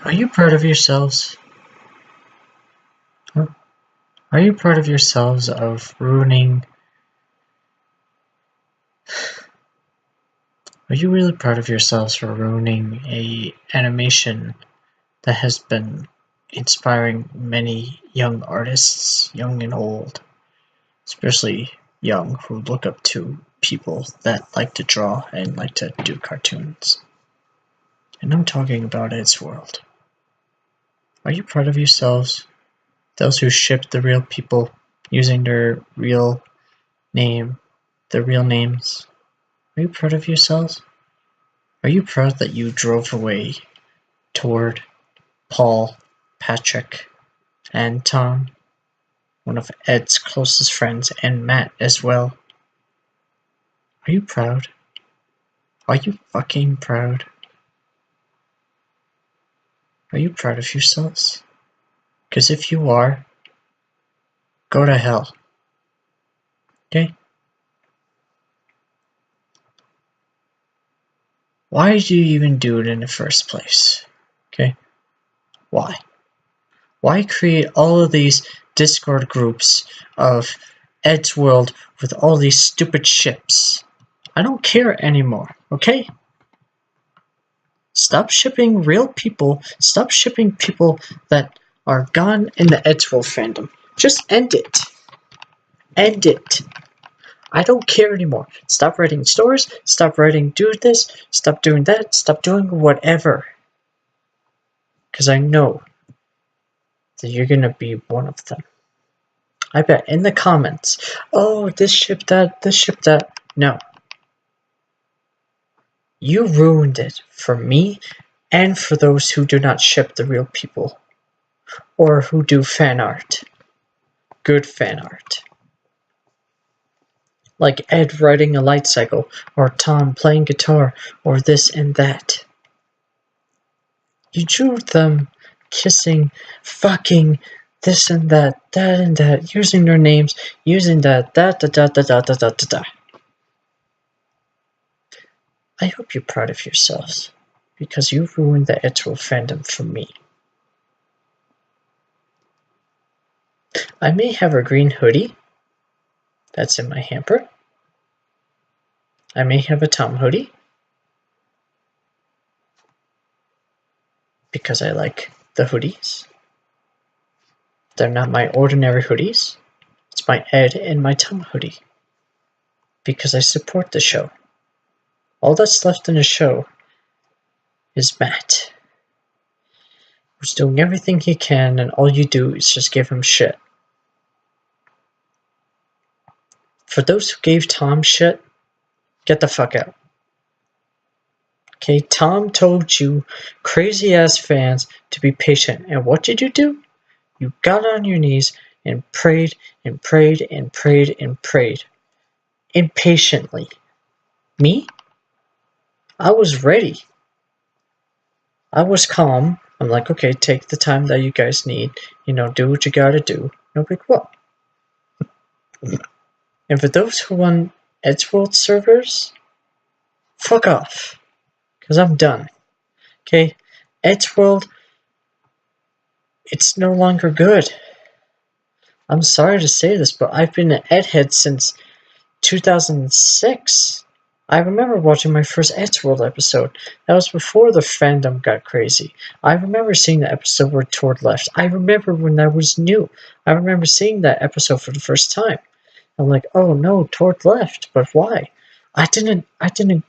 Are you proud of yourselves? Huh? Are you proud of yourselves of ruining... Are you really proud of yourselves for ruining a animation that has been inspiring many young artists, young and old, especially young, who look up to people that like to draw and like to do cartoons? And I'm talking about Eddsworld. Are you proud of yourselves? Those who ship the real people using their real name, their real names. Are you proud of yourselves? Are you proud that you drove away toward Paul, Patrick, and Tom, one of Ed's closest friends, and Matt as well? Are you proud? Are you fucking proud? Are you proud of yourselves? Because if you are, go to hell. Okay? Why did you even do it in the first place? Okay? Why? Why create all of these Discord groups of Eddsworld with all these stupid ships? I don't care anymore, okay? Stop shipping real people. Stop shipping people that are gone in the Eddsworld fandom. Just end it. End it. I don't care anymore. Stop writing stories. Stop writing do this. Stop doing that. Stop doing whatever. Because I know that you're going to be one of them. I bet in the comments, oh, this ship that, this ship that. No. You ruined it for me and for those who do not ship the real people. Or who do fan art. Good fan art. Like Ed riding a light cycle, or Tom playing guitar, or this and that. You drew them kissing, fucking, this and that and that, using their names, using that, da da da da da da da da da. I hope you're proud of yourselves, because you ruined the Eddsworld fandom for me. I may have a green hoodie that's in my hamper. I may have a Tom hoodie, because I like the hoodies. They're not my ordinary hoodies. It's my Ed and my Tom hoodie. Because I support the show. All that's left in the show is Matt, who's doing everything he can, and all you do is just give him shit. For those who gave Tom shit, get the fuck out. Okay, Tom told you, crazy-ass fans, to be patient. And what did you do? You got on your knees and prayed and prayed and prayed and prayed. Impatiently. Me? I was ready. I was calm. I'm like, okay, take the time that you guys need. Do what you gotta do. No big whoop. And for those who want Eddsworld servers, fuck off. Because I'm done. Okay? Eddsworld, it's no longer good. I'm sorry to say this, but I've been an Edhead since 2006. I remember watching my first Eddsworld episode. That was before the fandom got crazy. I remember seeing the episode where Tord left. I remember when that was new. I remember seeing that episode for the first time. I'm like, oh no, Tord left, but why? I didn't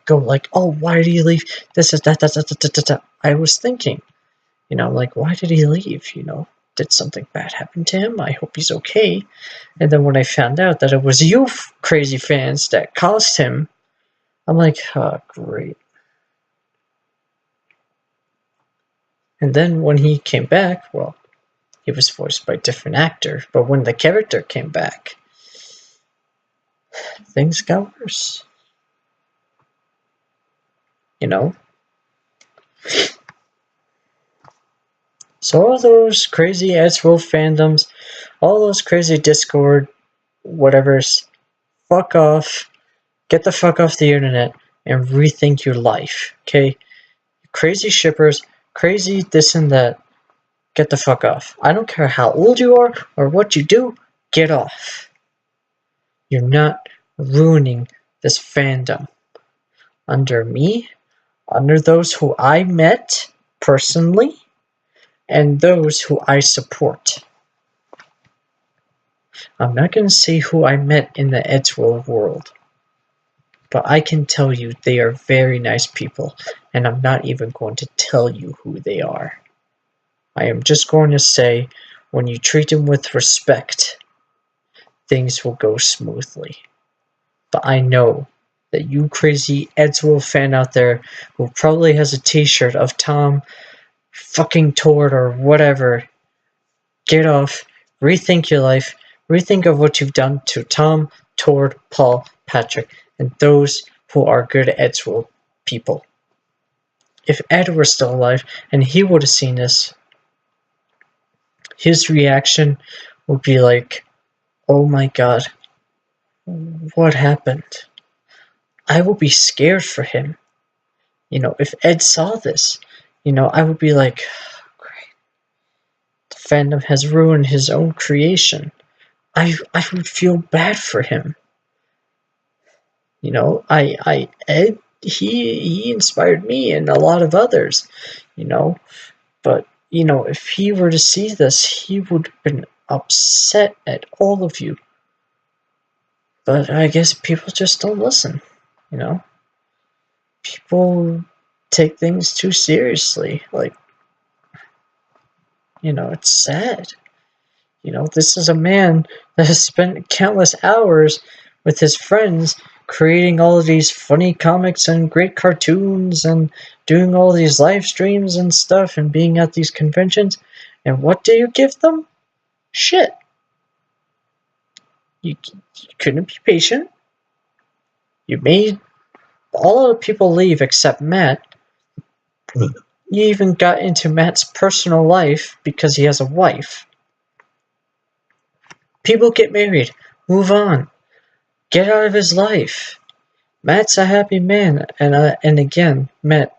go like, oh, why did he leave? This is that. I was thinking, like, why did he leave? Did something bad happen to him? I hope he's okay. And then when I found out that it was you crazy fans that caused him, I'm like, oh, great. And then when he came back, well, he was voiced by a different actor. But when the character came back, things got worse. So all those crazy Eddsworld fandoms, all those crazy Discord whatevers, fuck off. Get the fuck off the internet and rethink your life, okay? Crazy shippers, crazy, this and that. Get the fuck off. I don't care how old you are or what you do, get off. You're not ruining this fandom. Under me, under those who I met personally, and those who I support. I'm not going to say who I met in the Eddsworld world, but I can tell you they are very nice people, and I'm not even going to tell you who they are. I am just going to say, when you treat them with respect, things will go smoothly. But I know that you crazy Eddsworld fan out there who probably has a t-shirt of Tom fucking Tord or whatever, get off, rethink your life, rethink of what you've done to Tom, Tord, Paul, Patrick, and those who are good Eddsworld people. If Ed were still alive and he would have seen this, his reaction would be like, oh my god, what happened? I would be scared for him. You know, if Ed saw this, you know, I would be like, great. The fandom has ruined his own creation. I would feel bad for him. You know, Ed, he inspired me and a lot of others, you know, but, you know, if he were to see this, he would have been upset at all of you. But I guess people just don't listen, you know? People take things too seriously, like, you know, it's sad. You know, this is a man that has spent countless hours with his friends creating all of these funny comics and great cartoons and doing all these live streams and stuff and being at these conventions. And what do you give them? Shit. You couldn't be patient. You made all of the people leave except Matt. You even got into Matt's personal life because he has a wife. People get married. Move on. Get out of his life. Matt's a happy man. And again, Matt,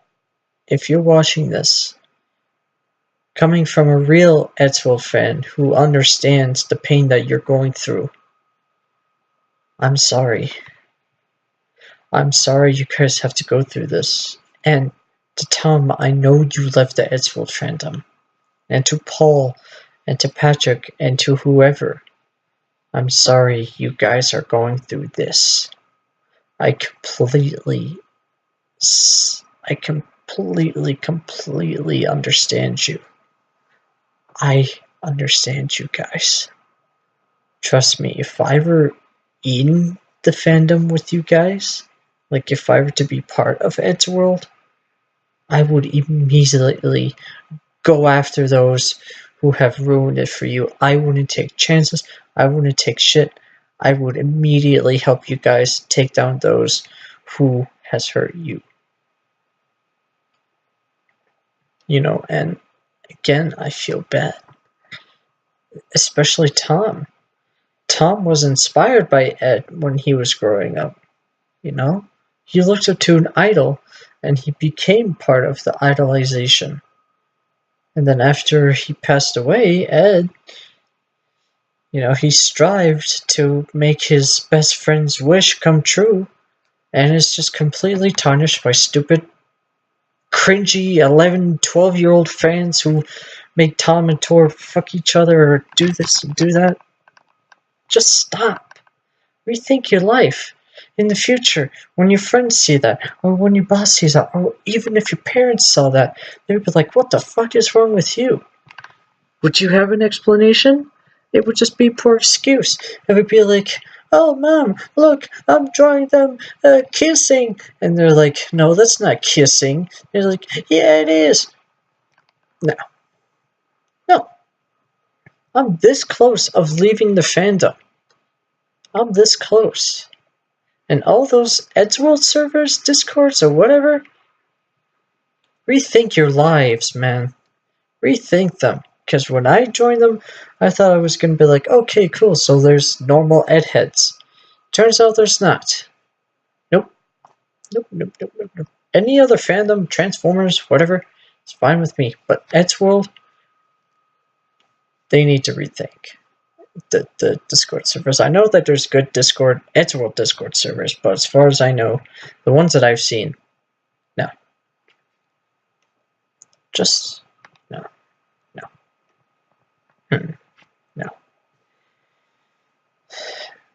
if you're watching this, coming from a real Eddsworld fan who understands the pain that you're going through, I'm sorry. I'm sorry you guys have to go through this. And to Tom, I know you left the Eddsworld fandom. And to Paul, and to Patrick, and to whoever, I'm sorry you guys are going through this. I completely understand you. I understand you guys. Trust me, if I were in the fandom with you guys, like if I were to be part of Eddsworld, I would immediately go after those who have ruined it for you. I wouldn't take chances. I wouldn't take shit. I would immediately help you guys take down those who has hurt you. You know, and again, I feel bad. Especially Tom. Tom was inspired by Ed when he was growing up, you know? He looked up to an idol, and he became part of the idolization. And then after he passed away, Ed, you know, he strived to make his best friend's wish come true, and it's just completely tarnished by stupid, cringy 11, 12-year-old fans who make Tom and Tor fuck each other or do this and do that. Just stop. Rethink your life. In the future, when your friends see that, or when your boss sees that, or even if your parents saw that, they would be like, what the fuck is wrong with you? Would you have an explanation? It would just be a poor excuse. It would be like, oh, Mom, look, I'm drawing them kissing. And they're like, no, that's not kissing. They're like, yeah, it is. No. No. I'm this close of leaving the fandom. I'm this close. And all those Eddsworld servers, Discords, or whatever, rethink your lives, man. Rethink them. Because when I joined them, I thought I was going to be like, okay, cool, so there's normal Ed heads. Turns out there's not. Nope. Nope. Any other fandom, Transformers, whatever, It's fine with me. But Eddsworld, they need to rethink the Discord servers. I know that there's good Eddsworld Discord servers, but as far as I know, the ones that I've seen, no. Just no. No.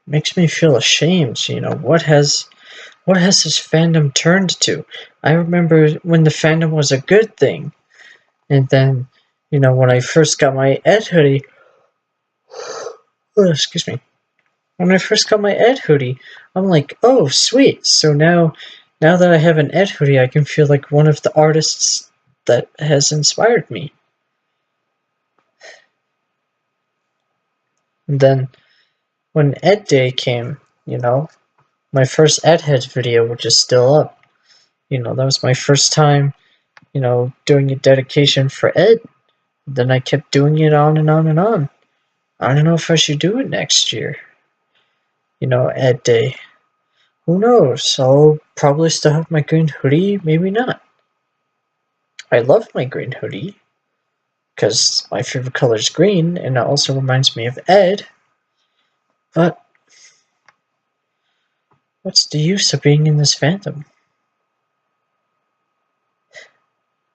Makes me feel ashamed, you know, what has this fandom turned to? I remember when the fandom was a good thing, and then, you know, when I first got my Ed hoodie, oh, excuse me, when I first got my Ed hoodie, I'm like, oh, sweet, so now that I have an Ed hoodie, I can feel like one of the artists that has inspired me. And then, when Ed Day came, you know, my first Ed Head video, which is still up, you know, that was my first time, you know, doing a dedication for Ed. Then I kept doing it on and on and on. I don't know if I should do it next year. You know, Ed Day. Who knows? I'll probably still have my green hoodie, maybe not. I love my green hoodie, because my favorite color is green, and it also reminds me of Ed. But what's the use of being in this fandom?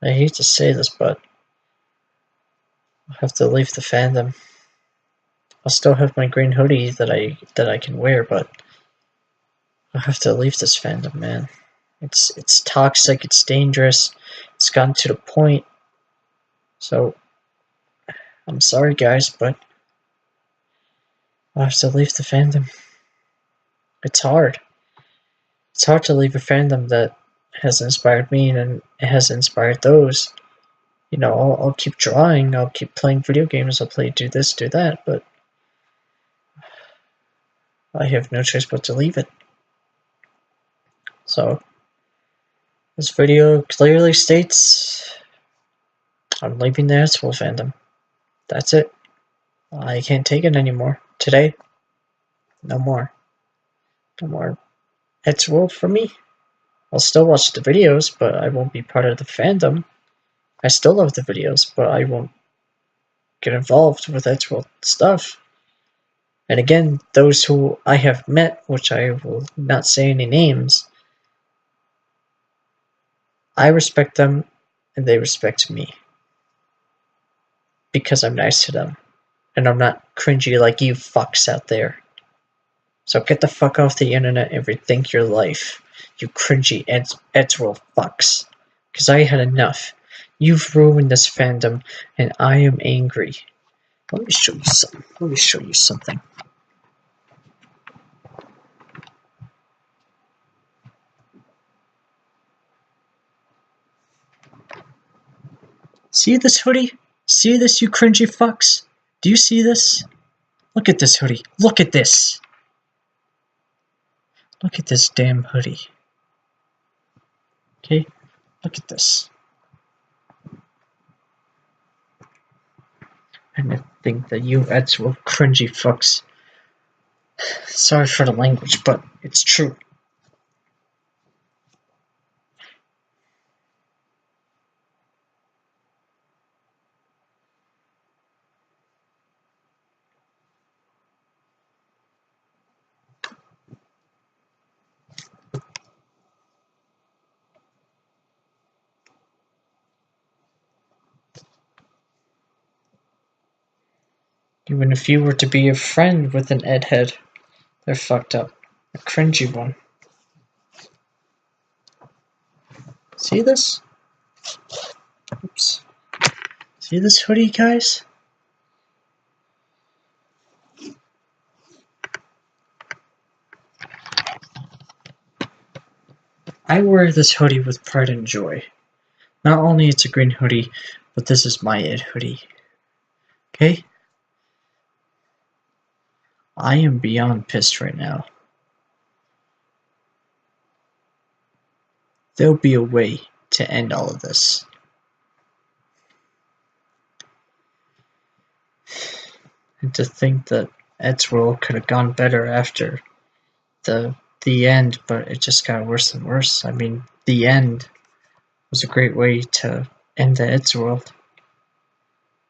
I hate to say this, but I'll have to leave the fandom. I'll still have my green hoodie that I can wear, but I'll have to leave this fandom, man. It's toxic, it's dangerous, it's gotten to the point. So I'm sorry guys, but I'll have to leave the fandom. It's hard. It's hard to leave a fandom that has inspired me and it has inspired those. You know, I'll keep drawing, I'll keep playing video games, I'll do this, do that, but I have no choice but to leave it. So, this video clearly states I'm leaving the Eddsworld fandom. That's it. I can't take it anymore. Today, no more. No more Eddsworld for me. I'll still watch the videos, but I won't be part of the fandom. I still love the videos, but I won't get involved with Eddsworld stuff. And again, those who I have met, which I will not say any names, I respect them and they respect me. Because I'm nice to them. And I'm not cringy like you fucks out there. So get the fuck off the internet and rethink your life, you cringy Eddsworld fucks. Because I had enough. You've ruined this fandom, and I am angry. Let me show you something. Let me show you something. See this hoodie? See this, you cringy fucks? Do you see this? Look at this hoodie. Look at this. Look at this damn hoodie. Okay? Look at this. And I think that you Eddsworld cringy fucks. Sorry for the language, but it's true. Even if you were to be a friend with an Ed head, they're fucked up. A cringy one. See this? Oops. See this hoodie, guys? I wear this hoodie with pride and joy. Not only it's a green hoodie, but this is my Ed hoodie. Okay? I am beyond pissed right now. There'll be a way to end all of this. And to think that Eddsworld could have gone better after the end, but it just got worse and worse. I mean, the end was a great way to end the Eddsworld.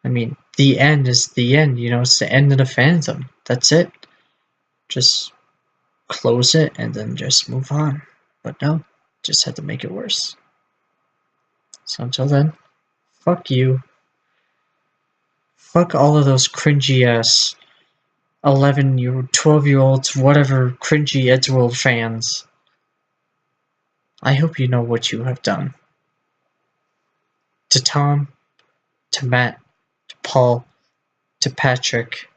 I mean, the end is the end, you know, it's the end of the fandom. That's it. Just close it and then just move on. But no, just had to make it worse. So until then, fuck you. Fuck all of those cringy ass 12-year-olds, whatever, cringy Eddsworld fans. I hope you know what you have done. To Tom, to Matt, to Paul, to Patrick,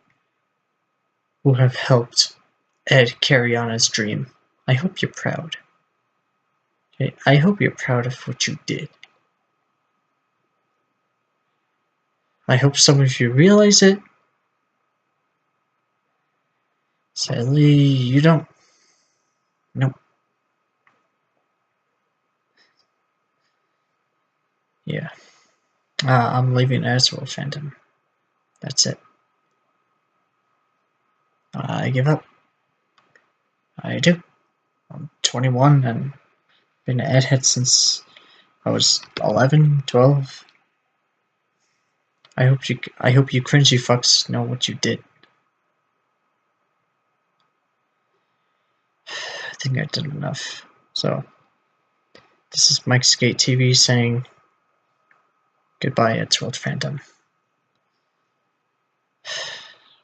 who have helped Ed carry on his dream. I hope you're proud. Okay? I hope you're proud of what you did. I hope some of you realize it. Sadly, you don't. Nope. Yeah. I'm leaving Eddsworld Fandom. That's it. I give up. I do. I'm 21 and been an Edhead since I was 11, 12. I hope you cringy fucks know what you did. I think I did enough. So, this is Mike Skate TV saying goodbye, Eddsworld Fandom.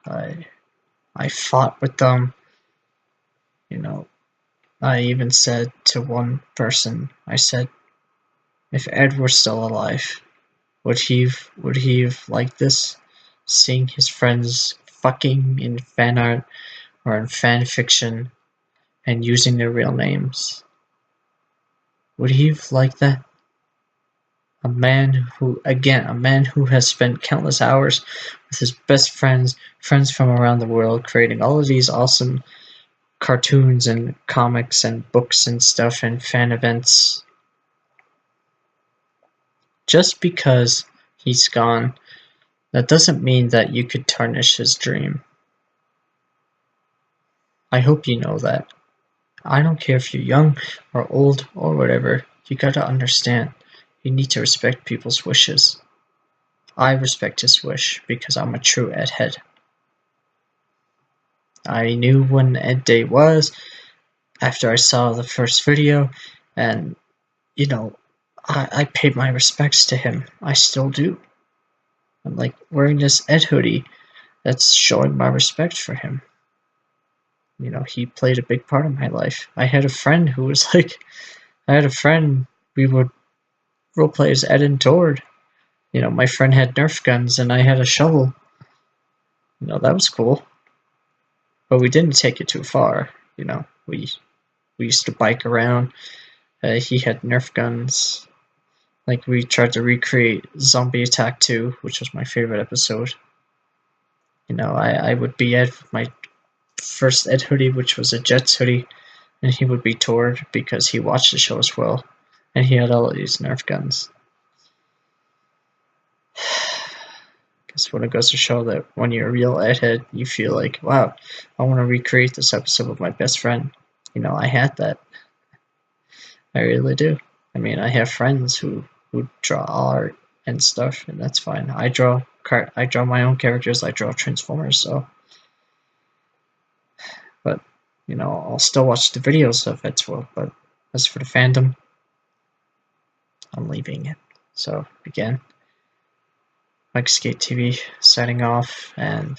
I fought with them. You know, I even said to one person, I said, if Ed were still alive, would he have liked this? Seeing his friends fucking in fan art or in fan fiction and using their real names. Would he have liked that? A man who has spent countless hours with his best friends from around the world, creating all of these awesome cartoons and comics and books and stuff and fan events. Just because he's gone, that doesn't mean that you could tarnish his dream. I hope you know that. I don't care if you're young or old or whatever, you gotta understand. You need to respect people's wishes. I respect his wish because I'm a true Ed head. I knew when Ed Day was after I saw the first video, and you know, I paid my respects to him. I still do. I'm like wearing this Ed hoodie that's showing my respect for him. You know, he played a big part of my life. I had a friend who was like, we would roleplay as Ed and Tord. You know, my friend had Nerf guns and I had a shovel. You know, that was cool. But we didn't take it too far. You know, we used to bike around. He had Nerf guns. Like, we tried to recreate Zombie Attack 2, which was my favorite episode. You know, I would be Ed with my first Ed hoodie, which was a Jets hoodie, and he would be Tord because he watched the show as well, and he had all of these Nerf guns. Guess what it goes to show that when you're a real Ed head, you feel like, wow, I want to recreate this episode with my best friend. You know, I had that. I really do. I mean, I have friends who draw art and stuff, and that's fine. I draw my own characters. I draw Transformers, so. But, you know, I'll still watch the videos of Eddsworld, but as for the fandom, I'm leaving it. So, again, Mike Skate TV signing off, and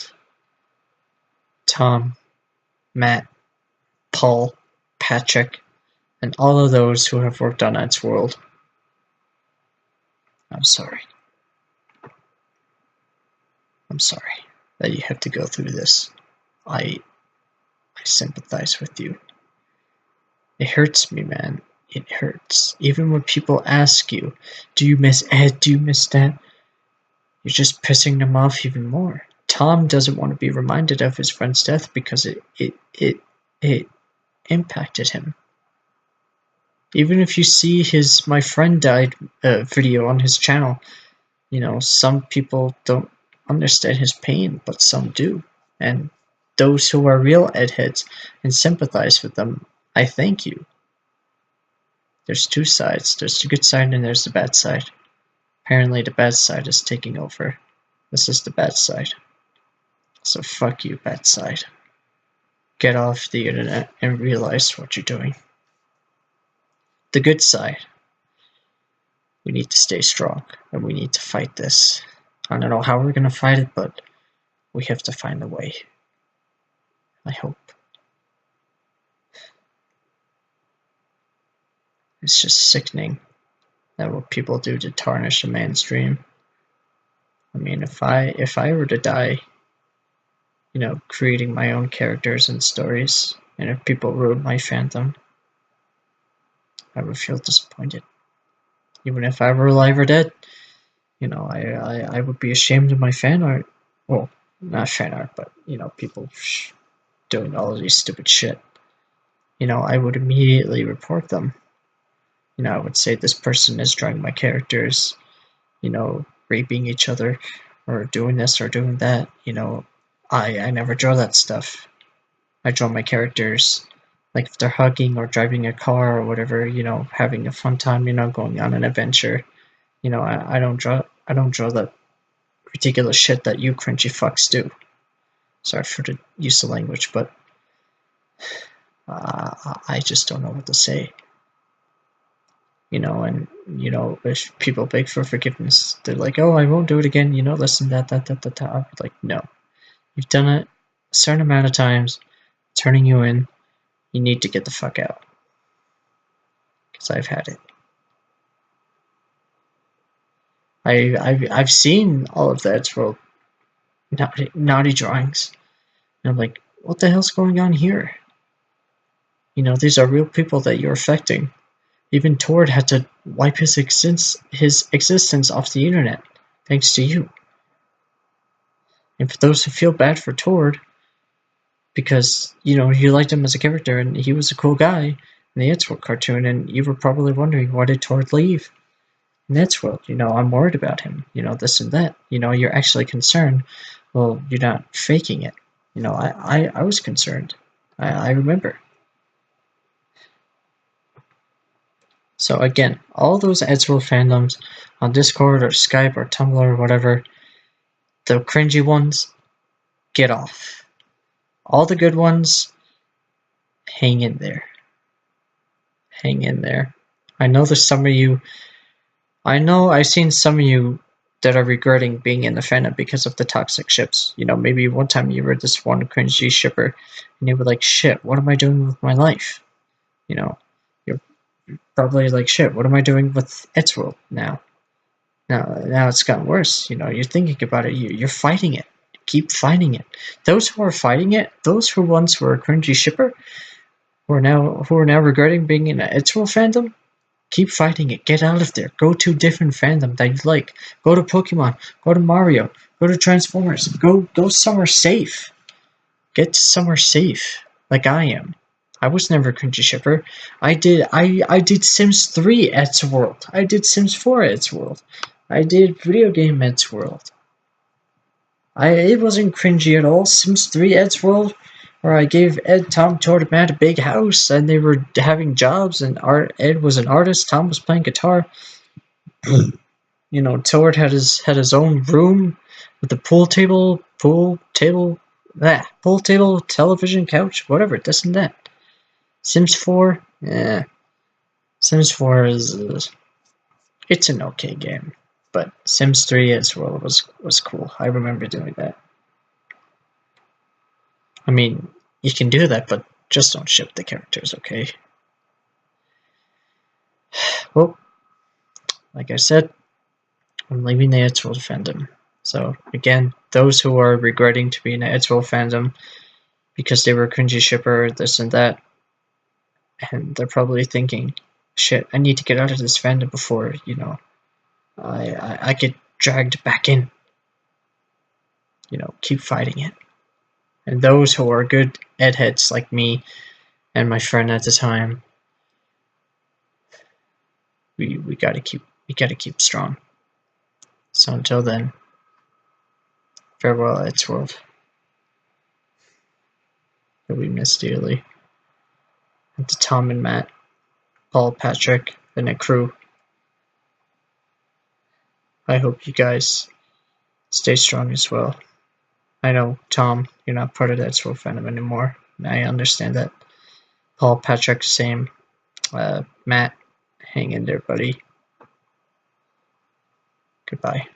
Tom, Matt, Paul, Patrick, and all of those who have worked on Eddsworld, I'm sorry. I'm sorry that you have to go through this. I sympathize with you. It hurts me, man. It hurts. Even when people ask you, do you miss Ed? Do you miss that? You're just pissing them off even more. Tom doesn't want to be reminded of his friend's death because it impacted him. Even if you see his "My Friend Died" video on his channel, you know, some people don't understand his pain, but some do. And those who are real Ed heads and sympathize with them, I thank you. There's two sides. There's the good side and there's the bad side. Apparently the bad side is taking over. This is the bad side. So fuck you, bad side. Get off the internet and realize what you're doing. The good side. We need to stay strong and we need to fight this. I don't know how we're gonna fight it, but we have to find a way. I hope. It's just sickening that what people do to tarnish a man's dream. I mean, if I were to die, you know, creating my own characters and stories, and if people ruin my fandom, I would feel disappointed. Even if I were alive or dead, you know, I would be ashamed of my fan art. Well, not fan art, but, you know, people doing all of these stupid shit. You know, I would immediately report them. You know, I would say this person is drawing my characters, you know, raping each other, or doing this or doing that. You know, I never draw that stuff. I draw my characters, like if they're hugging or driving a car or whatever, you know, having a fun time, you know, going on an adventure. You know, I don't draw that ridiculous shit that you cringy fucks do. Sorry for the use of language, but I just don't know what to say. You know, and you know, if people beg for forgiveness, they're like, "Oh, I won't do it again." You know, listen, that. I'm like, no, you've done it a certain amount of times, turning you in. You need to get the fuck out, because I've had it. I've seen all of the Eddsworld naughty drawings, and I'm like, what the hell's going on here? You know, these are real people that you're affecting. Even Tord had to wipe his existence off the internet, thanks to you. And for those who feel bad for Tord, because, you know, you liked him as a character and he was a cool guy in the Eddsworld cartoon, and you were probably wondering, why did Tord leave in Eddsworld? You know, I'm worried about him, you know, this and that. You know, you're actually concerned. Well, you're not faking it. You know, I was concerned. I remember. So again, all those Eddsworld fandoms on Discord or Skype or Tumblr or whatever, the cringy ones, get off. All the good ones, hang in there. Hang in there. I know there's some of you, I know I've seen some of you that are regretting being in the fandom because of the toxic ships. You know, maybe one time you were this one cringy shipper and you were like, shit, what am I doing with my life? You know, you're probably like, shit, what am I doing with Eddsworld now? Now it's gotten worse. You know, you're thinking about it. You're fighting it. Keep fighting it. Those who are fighting it, those who once were a cringy shipper, who are now regretting being in an Eddsworld fandom, keep fighting it. Get out of there. Go to a different fandom that you like. Go to Pokemon. Go to Mario. Go to Transformers. Go somewhere safe. Get to somewhere safe, like I am. I was never a cringy shipper. I did Sims 3 Eddsworld. I did Sims 4 Eddsworld. I did video game Eddsworld. It wasn't cringy at all. Sims 3 Eddsworld, where I gave Tom, Tord, Matt a big house, and they were having jobs, and Ed was an artist, Tom was playing guitar. You know, Tord had his own room with a pool table, television, couch, whatever, this and that. Sims 4, Sims 4 is it's an okay game, but Sims 3 Eddsworld was cool. I remember doing that. I mean, you can do that, but just don't ship the characters, okay? Well, like I said, I'm leaving the Eddsworld fandom. So, again, those who are regretting to be in the Eddsworld fandom because they were a cringy shipper, this and that, and they're probably thinking, shit, I need to get out of this fandom before, you know, I get dragged back in. You know, keep fighting it. And those who are good Ed heads like me and my friend at the time, we gotta keep strong. So until then, farewell, Eddsworld. You'll be missed dearly. And to Tom and Matt, Paul, Patrick, the Nick crew, I hope you guys stay strong as well. I know, Tom, you're not part of the Eddsworld fandom anymore. I understand that. Paul, Patrick, same. Matt, hang in there, buddy. Goodbye.